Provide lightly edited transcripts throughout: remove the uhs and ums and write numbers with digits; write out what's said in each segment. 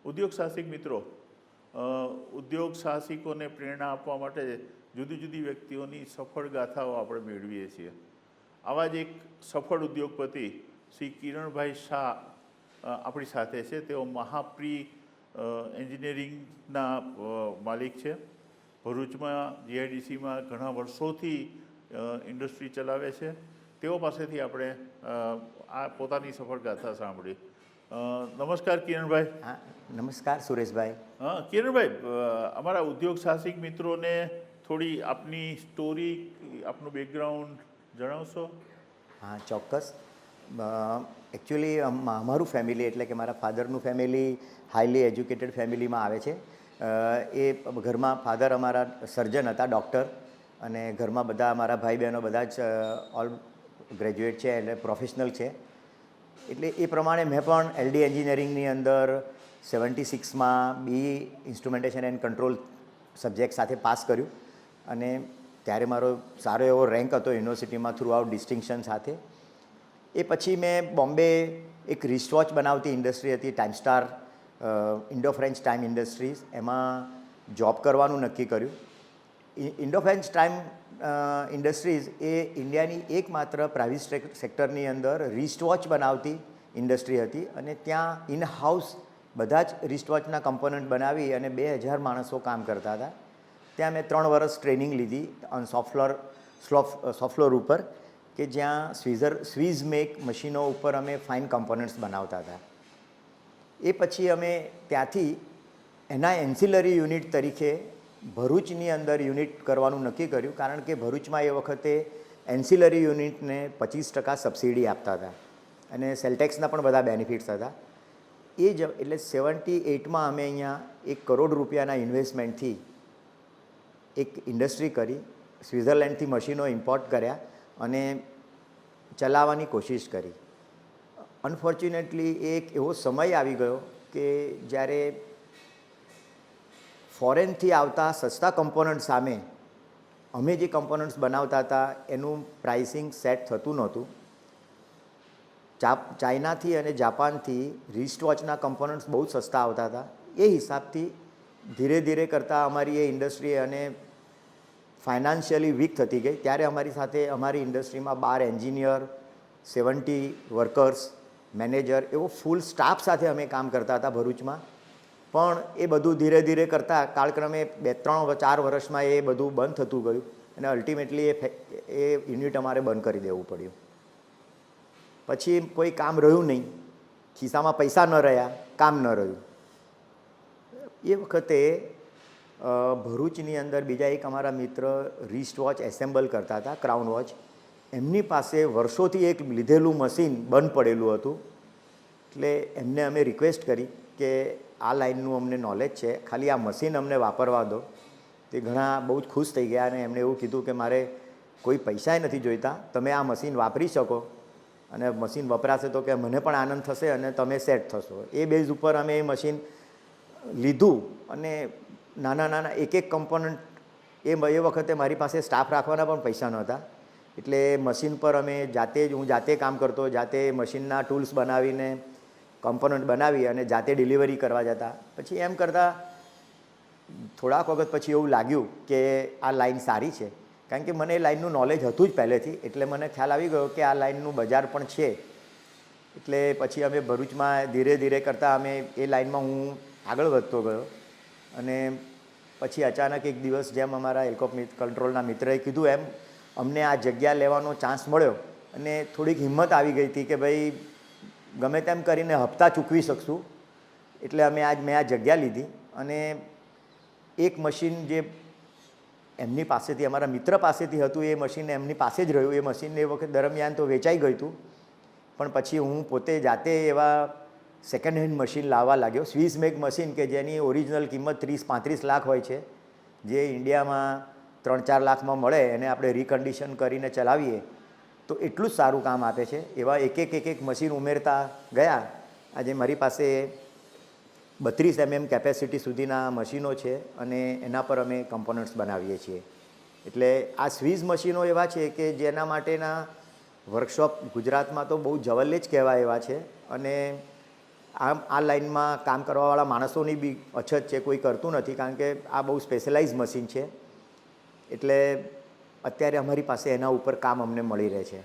ઉદ્યોગ સાહસિક મિત્રો ઉદ્યોગ સાહસિકોને પ્રેરણા આપવા માટે જુદી જુદી વ્યક્તિઓની સફળ ગાથાઓ આપણે મેળવીએ છીએ. આવા જ એક સફળ ઉદ્યોગપતિ શ્રી કિરણભાઈ શાહ આપણી સાથે છે. તેઓ મહાપ્રી એન્જિનિયરિંગના માલિક છે. ભરૂચમાં જીઆઈડીસીમાં ઘણા વર્ષોથી ઇન્ડસ્ટ્રી ચલાવે છે. તેઓ પાસેથી આપણે આ પોતાની સફળ ગાથા સાંભળી. નમસ્કાર કિરણભાઈ. હા, નમસ્કાર સુરેશભાઈ. હા કિરણભાઈ, અમારા ઉદ્યોગ સાહસિક મિત્રોને થોડી આપની સ્ટોરી, આપનું બેકગ્રાઉન્ડ જણાવશો? હા, ચોક્કસ. એકચ્યુઅલી અમારું ફેમિલી એટલે કે મારા ફાધરનું ફેમિલી હાઈલી એજ્યુકેટેડ ફેમિલીમાં આવે છે. એ ઘરમાં ફાધર અમારા સર્જન હતા, ડૉક્ટર, અને ઘરમાં બધા અમારા ભાઈ બહેનો બધા જ ઓલ ગ્રેજ્યુએટ છે, એટલે પ્રોફેશનલ છે. એટલે એ પ્રમાણે મેં પણ એલડી એન્જિનિયરિંગની અંદર 76માં બી ઇન્સ્ટ્રુમેન્ટેશન એન્ડ કંટ્રોલ સબ્જેક્ટ સાથે પાસ કર્યું, અને ત્યારે મારો સારો એવો રેન્ક હતો યુનિવર્સિટીમાં થ્રુ આઉટ ડિસ્ટિંક્શન સાથે. એ પછી મેં બોમ્બે એક રિસ્ટવોચ બનાવતી ઇન્ડસ્ટ્રી હતી, time star Indo French time industries, એમાં જોબ કરવાનું નક્કી કર્યું. ઇન્ડો ફ્રેન્ચ ટાઈમ ઇન્ડસ્ટ્રીઝ એ ઇન્ડિયાની એકમાત્ર પ્રાઇવેટ સેક્ટરની અંદર રિસ્ટવોચ બનાવતી ઇન્ડસ્ટ્રી હતી, અને ત્યાં ઇન હાઉસ બધા જ રિસ્ટવોચના કમ્પોનન્ટ બનાવી અને 2000 માણસો કામ કરતા હતા. ત્યાં મેં 3 વર્ષ ટ્રેનિંગ લીધી ઓન સોફ્ટફ્લોર ઉપર, કે જ્યાં સ્વીઝ મેક મશીનો ઉપર અમે ફાઇન કમ્પોનન્ટ્સ બનાવતા હતા. એ પછી અમે ત્યાંથી એના એન્સિલરી યુનિટ તરીકે ભરૂચની અંદર યુનિટ કરવાનું નક્કી કર્યું, કારણ કે ભરૂચમાં એ વખતે એન્સિલરી યુનિટને 25% સબસિડી આપતા હતા અને સેલટેક્સના પણ બધા બેનિફિટ્સ હતા. એ જ એટલે 78માં અમે અહીંયા 1 કરોડ રૂપિયાના ઇન્વેસ્ટમેન્ટથી એક ઇન્ડસ્ટ્રી કરી, સ્વિટ્ઝરલેન્ડથી મશીનો ઇમ્પોર્ટ કર્યા અને ચલાવવાની કોશિશ કરી. અનફોર્ચ્યુનેટલી એક એવો સમય આવી ગયો કે જ્યારે ફોરેનથી આવતા સસ્તા કમ્પોનન્ટ સામે અમે જે કમ્પોનન્ટ્સ બનાવતા હતા એનું પ્રાઇસિંગ સેટ થતું નહોતું. ચાઇનાથી અને જાપાનથી રિસ્ટવોચના કમ્પોનન્ટ્સ બહુ જ સસ્તા આવતા હતા. એ હિસાબથી ધીરે ધીરે કરતાં અમારી એ ઇન્ડસ્ટ્રી અને ફાઇનાન્શિયલી વીક થતી ગઈ. ત્યારે અમારી સાથે અમારી ઇન્ડસ્ટ્રીમાં 12 એન્જિનિયર, 70 વર્કર્સ, મેનેજર, એવો ફૂલ સ્ટાફ સાથે અમે કામ કરતા હતા ભરૂચમાં. પણ એ બધું ધીરે ધીરે કરતાં કાળક્રમે 2-3-4 વર્ષમાં એ બધું બંધ થતું ગયું, અને અલ્ટિમેટલી એ યુનિટ અમારે બંધ કરી દેવું પડ્યું. પછી કોઈ કામ રહ્યું નહીં, ખિસ્સામાં પૈસા ન રહ્યા, કામ ન રહ્યું. એ વખતે ભરૂચની અંદર બીજા એક અમારા મિત્ર રિસ્ટવોચ એસેમ્બલ કરતા હતા, ક્રાઉન વોચ. એમની પાસે વર્ષોથી એક લીધેલું મશીન બંધ પડેલું હતું. એટલે એમને અમે રિક્વેસ્ટ કરી કે આ લાઇનનું અમને નોલેજ છે, ખાલી આ મશીન અમને વાપરવા દો. તે ઘણા બહુ જ ખુશ થઈ ગયા, અને એમણે એવું કીધું કે મારે કોઈ પૈસાય નથી જોઈતા, તમે આ મશીન વાપરી શકો, અને મશીન વપરાશે તો કે મને પણ આનંદ થશે અને તમે સેટ થશો. એ બેઝ ઉપર અમે એ મશીન લીધું, અને નાના નાના એક કમ્પોનન્ટ એ વખતે મારી પાસે સ્ટાફ રાખવાના પણ પૈસા નહોતા. એટલે મશીન પર અમે હું જાતે કામ કરતો, જાતે મશીનના ટૂલ્સ બનાવીને કમ્પોનન્ટ બનાવી અને જાતે ડિલિવરી કરવા જતા. પછી એમ કરતાં થોડાક વખત પછી એવું લાગ્યું કે આ લાઈન સારી છે, કારણ કે મને એ લાઈનનું નોલેજ હતું જ પહેલેથી. એટલે મને ખ્યાલ આવી ગયો કે આ લાઈનનું બજાર પણ છે. એટલે પછી અમે ભરૂચમાં ધીરે ધીરે કરતાં અમે એ લાઈનમાં હું આગળ વધતો ગયો. અને પછી અચાનક એક દિવસ, જેમ અમારા હેલિકોપ્ટર કંટ્રોલના મિત્રએ કીધું એમ, અમને આ જગ્યા લેવાનો ચાન્સ મળ્યો, અને થોડીક હિંમત આવી ગઈ હતી કે ભાઈ ગમે તેમ કરીને હપ્તા ચૂકવી શકશું. એટલે મેં આ જગ્યા લીધી, અને એક મશીન જે એમની પાસેથી, અમારા મિત્ર પાસેથી હતું, એ મશીન એમની પાસે જ રહ્યું. એ મશીન એ વખત દરમિયાન તો વેચાઈ ગયું હતું, પણ પછી હું પોતે જાતે એવા સેકન્ડ હેન્ડ મશીન લાવવા લાગ્યો. સ્વિસ મેક મશીન કે જેની ઓરિજિનલ કિંમત 30-35 લાખ હોય છે, જે ઇન્ડિયામાં 3-4 લાખમાં મળે, એને આપણે રીકન્ડિશન કરીને ચલાવીએ તો એટલું જ સારું કામ આપે છે. એવા એક મશીન ઉમેરતા ગયા. આજે મારી પાસે 32 mm કેપેસિટી સુધીના મશીનો છે, અને એના પર અમે કમ્પોનન્ટ્સ બનાવીએ છીએ. એટલે આ સ્વીઝ મશીનો એવા છે કે જેના માટેના વર્કશોપ ગુજરાતમાં તો બહુ જવલ્લે જ કહેવાય એવા છે, અને આ લાઇનમાં કામ કરવાવાળા માણસોની બી અછત છે, કોઈ કરતું નથી, કારણ કે આ બહુ સ્પેશિયલાઇઝ મશીન છે. એટલે અત્યારે અમારી પાસે એના ઉપર કામ અમને મળી રહે છે.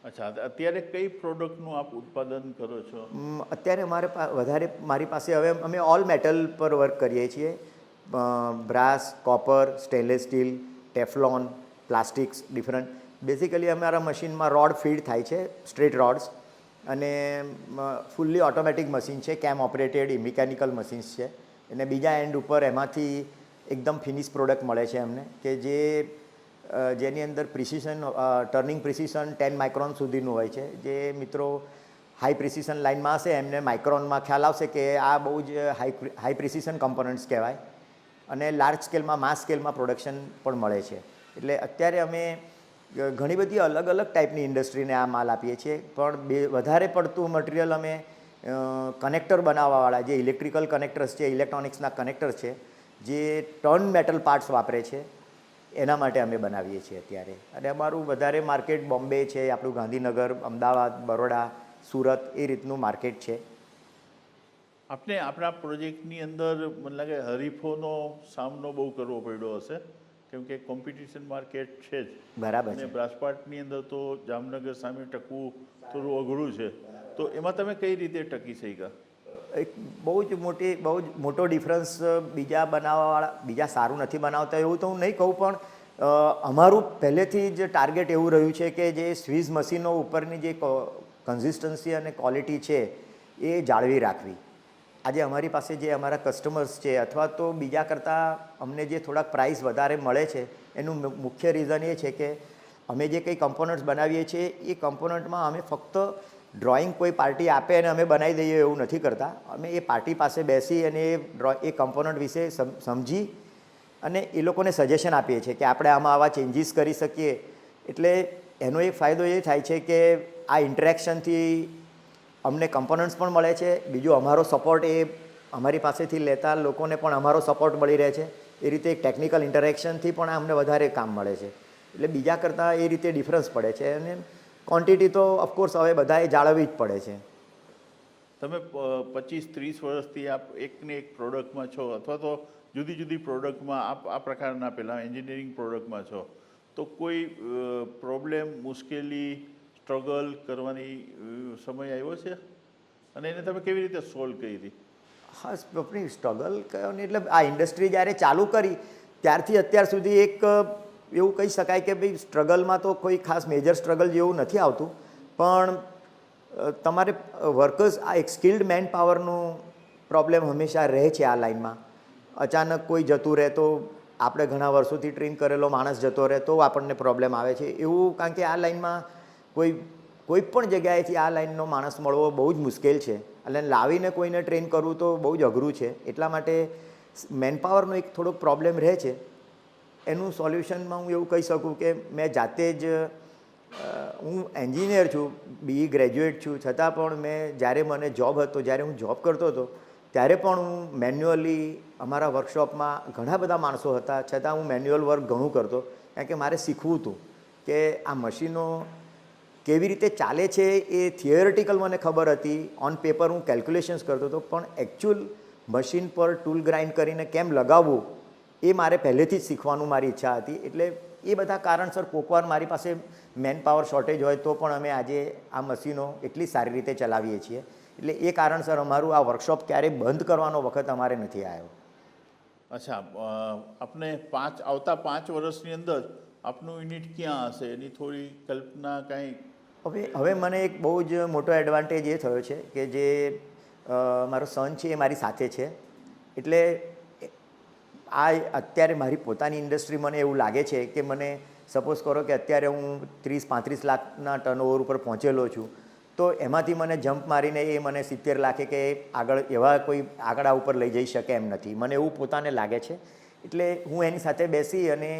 અચ્છા, અત્યારે કઈ પ્રોડક્ટનું આપ ઉત્પાદન કરો છો? અત્યારે વધારે મારી પાસે હવે અમે ઓલ મેટલ પર વર્ક કરીએ છીએ. Brass, copper, stainless steel, Teflon, plastics different. Basically અમારા મશીનમાં રોડ ફીડ થાય છે, સ્ટ્રેટ રોડ્સ, અને ફૂલ્લી ઓટોમેટિક મશીન છે, કેમ ઓપરેટેડ મિકેનિકલ મશીન્સ છે. અને બીજા એન્ડ ઉપર એમાંથી એકદમ ફિનિશ પ્રોડક્ટ મળે છે અમને, કે જેની અંદર પ્રિસિશન, ટર્નિંગ પ્રિસિશન 10 માઇક્રોન સુધીનું હોય છે. જે મિત્રો હાઈ પ્રિસિશન લાઇનમાં હશે એમને માઇક્રોનમાં ખ્યાલ આવશે કે આ બહુ જ હાઈ પ્રિસિશન કમ્પોનન્ટ્સ કહેવાય. અને લાર્જ સ્કેલમાં, માસ સ્કેલમાં પ્રોડક્શન પણ મળે છે. એટલે અત્યારે અમે ઘણી બધી અલગ અલગ ટાઈપની ઇન્ડસ્ટ્રીને આ માલ આપીએ છીએ, પણ વધારે પડતું મટીરિયલ અમે કનેક્ટર બનાવવાવાળા, જે ઇલેક્ટ્રિકલ કનેક્ટર્સ છે, ઇલેક્ટ્રોનિક્સના કનેક્ટર છે, જે ટર્ન મેટલ પાર્ટ્સ વાપરે છે, એના માટે અમે બનાવીએ છીએ અત્યારે. અને અમારું વધારે માર્કેટ બોમ્બે છે, આપણું ગાંધીનગર, અમદાવાદ, બરોડા, સુરત, એ રીતનું માર્કેટ છે. આપને આપણા પ્રોજેક્ટની અંદર મને લાગે હરીફોનો સામનો બહુ કરવો પડ્યો હશે, કેમ કે કોમ્પિટિશન માર્કેટ છે જ. બરાબર અને છે. બ્રાસપાટની અંદર તો જામનગર સામે ટકવું થોડું અઘરું છે. તો એમાં તમે કઈ રીતે ટકી શક્યા? એક બહુ જ મોટો ડિફરન્સ બીજા બનાવવાવાળા, બીજા સારું નથી બનાવતા એવું તો હું નહીં કહું, પણ અમારું પહેલેથી જ ટાર્ગેટ એવું રહ્યું છે કે જે સ્વીઝ મશીનો ઉપરની જે કન્સિસ્ટન્સી અને ક્વોલિટી છે એ જાળવી રાખવી. આજે અમારી પાસે જે અમારા કસ્ટમર્સ છે, અથવા તો બીજા કરતાં અમને જે થોડાક પ્રાઇસ વધારે મળે છે, એનું મુખ્ય રીઝન એ છે કે અમે જે કંઈ કમ્પોનન્ટ્સ બનાવીએ છીએ એ કમ્પોનન્ટમાં અમે ફક્ત ડ્રોઈંગ કોઈ પાર્ટી આપે અને અમે બનાવી દઈએ એવું નથી કરતા. અમે એ પાર્ટી પાસે બેસી અને એ કમ્પોનન્ટ વિશે સમજી અને એ લોકોને સજેશન આપીએ છીએ કે આપણે આમાં આવા ચેન્જીસ કરી શકીએ. એટલે એનો એક ફાયદો એ થાય છે કે આ ઇન્ટરેક્શનથી અમને કમ્પોનન્ટ્સ પણ મળે છે, બીજું અમારો સપોર્ટ, એ અમારી પાસેથી લેતા લોકોને પણ અમારો સપોર્ટ મળી રહે છે. એ રીતે એક ટેકનિકલ ઇન્ટરેક્શનથી પણ અમને વધારે કામ મળે છે. એટલે બીજા કરતાં એ રીતે ડિફરન્સ પડે છે. અને ક્વોન્ટિટી તો ઓફકોર્સ હવે બધાએ જાળવવી જ પડે છે. તમે 25-30 વર્ષથી આપ એકને એક પ્રોડક્ટમાં છો, અથવા તો જુદી જુદી પ્રોડક્ટમાં આપ આ પ્રકારના પહેલાં એન્જિનિયરિંગ પ્રોડક્ટમાં છો, તો કોઈ પ્રોબ્લેમ, મુશ્કેલી, સ્ટ્રગલ કરવાની સમય આવ્યો છે? અને એને તમે કેવી રીતે સોલ્વ કરી હતી? હા, આપણી સ્ટ્રગલ કહો ને, એટલે આ ઇન્ડસ્ટ્રી જ્યારે ચાલુ કરી ત્યારથી અત્યાર સુધી એક એવું કહી શકાય કે ભાઈ સ્ટ્રગલમાં તો કોઈ ખાસ મેજર સ્ટ્રગલ જેવું નથી આવતું, પણ તમારે વર્કર્સ, આ એક સ્કિલ્ડ મેન પાવરનું પ્રોબ્લેમ હંમેશા રહે છે આ લાઇનમાં. અચાનક કોઈ જતું રહે તો આપણે ઘણા વર્ષોથી ટ્રેન કરેલો માણસ જતો રહે તો આપણને પ્રોબ્લેમ આવે છે એવું, કારણ કે આ લાઇનમાં કોઈ પણ જગ્યાએથી આ લાઇનનો માણસ મળવો બહુ જ મુશ્કેલ છે. એટલે લાવીને કોઈને ટ્રેન કરવું તો બહુ જ અઘરું છે. એટલા માટે મેનપાવરનો એક થોડોક પ્રોબ્લેમ રહે છે. એનું સોલ્યુશનમાં હું એવું કહી શકું કે મેં જાતે જ, હું એન્જિનિયર છું, BE ગ્રેજ્યુએટ છું, છતાં પણ જ્યારે મને જોબ હતો, જ્યારે હું જોબ કરતો હતો ત્યારે પણ હું મેન્યુઅલી, અમારા વર્કશોપમાં ઘણા બધા માણસો હતા, છતાં હું મેન્યુઅલ વર્ક ઘણું કરતો, કારણ કે મારે શીખવું હતું કે આ મશીનો કેવી રીતે ચાલે છે. એ થિયરિટિકલ મને ખબર હતી, ઓન પેપર હું કેલ્ક્યુલેશન્સ કરતો હતો, પણ એકચ્યુઅલ મશીન પર ટૂલ ગ્રાઇન્ડ કરીને કેમ લગાવવું એ મારે પહેલેથી જ શીખવાનું મારી ઈચ્છા હતી. એટલે એ બધા કારણસર કોકવાર મારી પાસે મેન પાવર શોર્ટેજ હોય તો પણ અમે આજે આ મશીનો એટલી સારી રીતે ચલાવીએ છીએ. એટલે એ કારણસર અમારું આ વર્કશોપ ક્યારેય બંધ કરવાનો વખત અમારે નથી આવ્યો. અચ્છા, આપને આવતા 5 વર્ષની અંદર આપનું યુનિટ ક્યાં હશે એની થોડી કલ્પના કાંઈ? હવે મને એક બહુ જ મોટો એડવાન્ટેજ એ થયો છે કે જે મારો સન છે એ મારી સાથે છે. એટલે આ અત્યારે મારી પોતાની ઇન્ડસ્ટ્રી, મને એવું લાગે છે કે મને સપોઝ કરો કે અત્યારે હું 30-35 લાખના ટર્નઓવર ઉપર પહોંચેલો છું, તો એમાંથી મને જમ્પ મારીને એ મને 70 લાખે કે આગળ એવા કોઈ આંકડા ઉપર લઈ જઈ શકે એમ નથી, મને એવું પોતાને લાગે છે. એટલે હું એની સાથે બેસી અને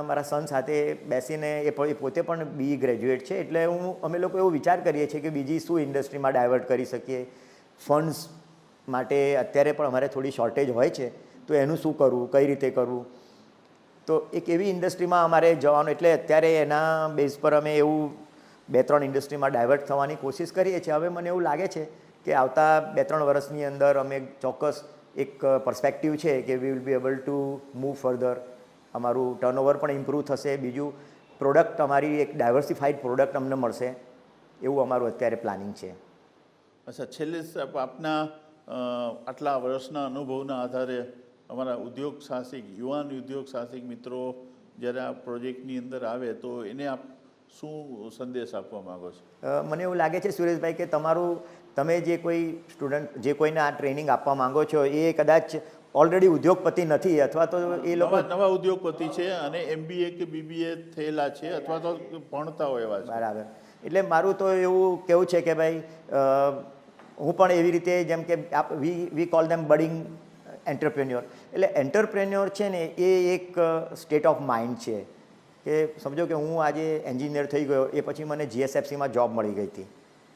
મારા સન સાથે બેસીને, એ પોતે પણ BE ગ્રેજ્યુએટ છે, એટલે અમે લોકો એવો વિચાર કરીએ છીએ કે બીજી શું ઇન્ડસ્ટ્રીમાં ડાયવર્ટ કરી શકીએ. ફંડ્સ માટે અત્યારે પણ અમારે થોડી શોર્ટેજ હોય છે, તો એનું શું કરવું, કઈ રીતે કરવું. તો એક એવી ઇન્ડસ્ટ્રીમાં અમારે જવાનું, એટલે અત્યારે એના બેઝ પર અમે એવું 2-3 ઇન્ડસ્ટ્રીમાં ડાયવર્ટ થવાની કોશિશ કરીએ છીએ. હવે મને એવું લાગે છે કે આવતા 2-3 વર્ષની અંદર અમે ચોક્કસ એક પર્સપેક્ટિવ છે કે we will be able to move further. અમારું ટર્નઓવર પણ ઇમ્પ્રૂવ થશે, બીજું પ્રોડક્ટ અમારી એક ડાયવર્સિફાઈડ પ્રોડક્ટ અમને મળશે, એવું અમારું અત્યારે પ્લાનિંગ છે. અચ્છા, છેલ્લે આપના આટલા વર્ષના અનુભવના આધારે અમારા ઉદ્યોગ સાહસિક, યુવાન ઉદ્યોગ સાહસિક મિત્રો જ્યારે આ પ્રોજેક્ટની અંદર આવે તો એને આપ શું સંદેશ આપવા માગો છો? મને એવું લાગે છે સુરેશભાઈ કે તમે જે કોઈ સ્ટુડન્ટ, જે કોઈને આ ટ્રેનિંગ આપવા માંગો છો એ કદાચ ઓલરેડી ઉદ્યોગપતિ નથી, અથવા તો એ લોકો નવા ઉદ્યોગપતિ છે અને MBA કે BBA થયેલા છે અથવા તો ભણતા હોય એવા છે. બરાબર. એટલે મારું તો એવું કેવું છે કે ભાઈ, હું પણ એવી રીતે, જેમ કે વી કોલ ધેમ બડિંગ એન્ટરપ્રેન્યોર. એટલે એન્ટરપ્રેન્યોર છે ને એ એક સ્ટેટ ઓફ માઇન્ડ છે કે સમજો કે હું આજે એન્જિનિયર થઈ ગયો, એ પછી મને GSFCમાં જોબ મળી ગઈ હતી,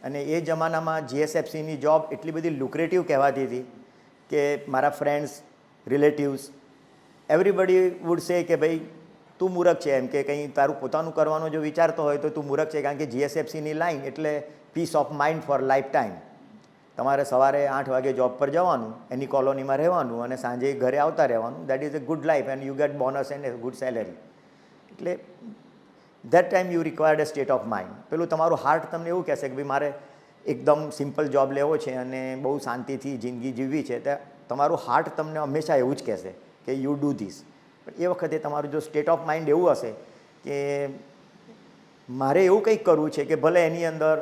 અને એ જમાનામાં GSFCની જોબ એટલી બધી લુક્રેટિવ કહેવાતી હતી કે મારા friends, relatives, everybody would say કે ભાઈ તું મૂરખ છે, એમ કે કંઈ તારું પોતાનું કરવાનું જો વિચારતો હોય તો તું મૂરખ છે, કારણ કે GSFCની લાઈન એટલે peace of mind for lifetime. તમારે સવારે 8 વાગે જોબ પર જવાનું, એની કોલોનીમાં રહેવાનું અને સાંજે ઘરે આવતા રહેવાનું. That is a good life and you get bonus and good salary. એટલે that time you required a state of mind. પેલું તમારું હાર્ટ તમને એવું કહેશે કે ભાઈ મારે એકદમ સિમ્પલ જોબ લેવો છે અને બહુ શાંતિથી જિંદગી જીવવી છે, તો તમારું હાર્ટ તમને હંમેશા એવું જ કહેશે કે યુ ડૂ ધીસ. પણ એ વખતે તમારું જો સ્ટેટ ઓફ માઇન્ડ એવું હશે કે મારે એવું કંઈક કરવું છે કે ભલે એની અંદર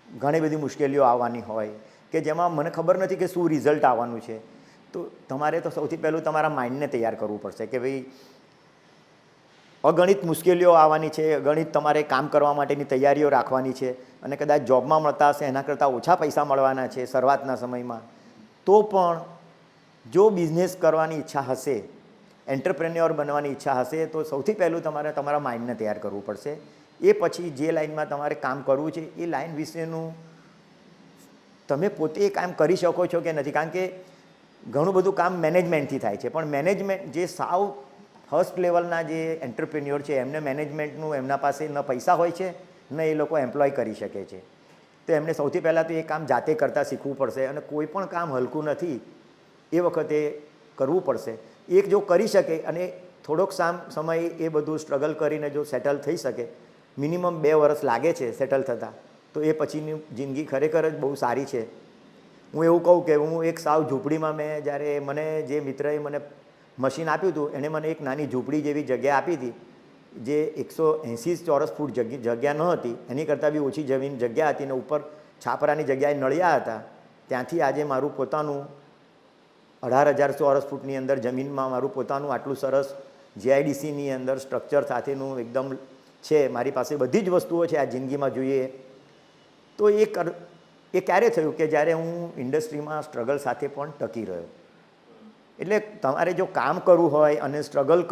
ઘણી બધી મુશ્કેલીઓ આવવાની હોય, કે જેમાં મને ખબર નથી કે શું રિઝલ્ટ આવવાનું છે, તો તમારે તો સૌથી પહેલું તમારા માઇન્ડને તૈયાર કરવું પડશે કે ભાઈ અગણિત મુશ્કેલીઓ આવવાની છે, અગણિત તમારે કામ કરવા માટેની તૈયારીઓ રાખવાની છે, અને કદાચ જોબમાં મળતા હશે એના કરતાં ઓછા પૈસા મળવાના છે શરૂઆતના સમયમાં, તો પણ જો બિઝનેસ કરવાની ઈચ્છા હશે, એન્ટરપ્રેન્યોર બનવાની ઈચ્છા હશે, તો સૌથી પહેલું તમારે તમારા માઇન્ડને તૈયાર કરવું પડશે. એ પછી જે લાઈનમાં તમારે કામ કરવું છે એ લાઈન વિશેનું તમે પોતે કામ કરી શકો છો કે નથી, કારણ કે ઘણું બધું કામ મેનેજમેન્ટથી થાય છે, પણ મેનેજમેન્ટ જે સાવ ફર્સ્ટ લેવલના જે એન્ટરપ્રેન્યોર છે એમને મેનેજમેન્ટનું એમના પાસે ન પૈસા હોય છે ન એ લોકો એમ્પ્લોય કરી શકે છે. તો એમને સૌથી પહેલાં તો એ કામ જાતે કરતાં શીખવું પડશે, અને કોઈ પણ કામ હલકું નથી, એ વખતે કરવું પડશે. એક જો કરી શકે અને થોડોક સમય એ બધું સ્ટ્રગલ કરીને જો સેટલ થઈ શકે, મિનિમમ 2 વર્ષ લાગે છે સેટલ થતાં, તો એ પછીની જિંદગી ખરેખર જ બહુ સારી છે. હું એવું કહું કે હું એક સાવ ઝૂંપડીમાં, જ્યારે મને જે મિત્રએ મને મશીન આપ્યું હતું એણે મને એક નાની ઝૂંપડી જેવી જગ્યા આપી હતી, જે 180 ચોરસ ફૂટ જગ્યા ન હતી, એની કરતાં બી ઓછી જગ્યા હતી, ને ઉપર છાપરાની જગ્યાએ નળિયા હતા. ત્યાંથી આજે મારું પોતાનું 18,000 ચોરસ ફૂટની અંદર જમીનમાં મારું પોતાનું આટલું સરસ GIDCની અંદર સ્ટ્રક્ચર સાથેનું એકદમ છે. મારી પાસે બધી જ વસ્તુઓ છે આ જિંદગીમાં જોઈએ તો. એ ક્યારે થયું કે જ્યારે હું ઇન્ડસ્ટ્રીમાં સ્ટ્રગલ સાથે પણ ટકી રહ્યો. એટલે તમારે જો કામ કરવું હોય અને સ્ટ્રગલ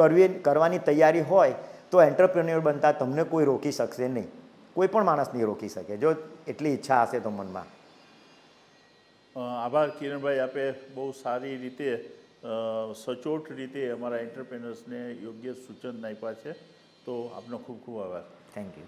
કરવાની તૈયારી હોય તો એન્ટરપ્રેન્યોર બનતા તમને કોઈ રોકી શકશે નહીં, કોઈ પણ માણસ નહીં રોકી શકે, જો એટલી ઈચ્છા હશે તો મનમાં. આભાર કિરણભાઈ, આપે બહુ સારી રીતે સચોટ રીતે અમારા એન્ટરપ્રેનર્સને યોગ્ય સૂચન આપ્યા છે, તો આપનો ખૂબ ખૂબ આભાર. Thank you.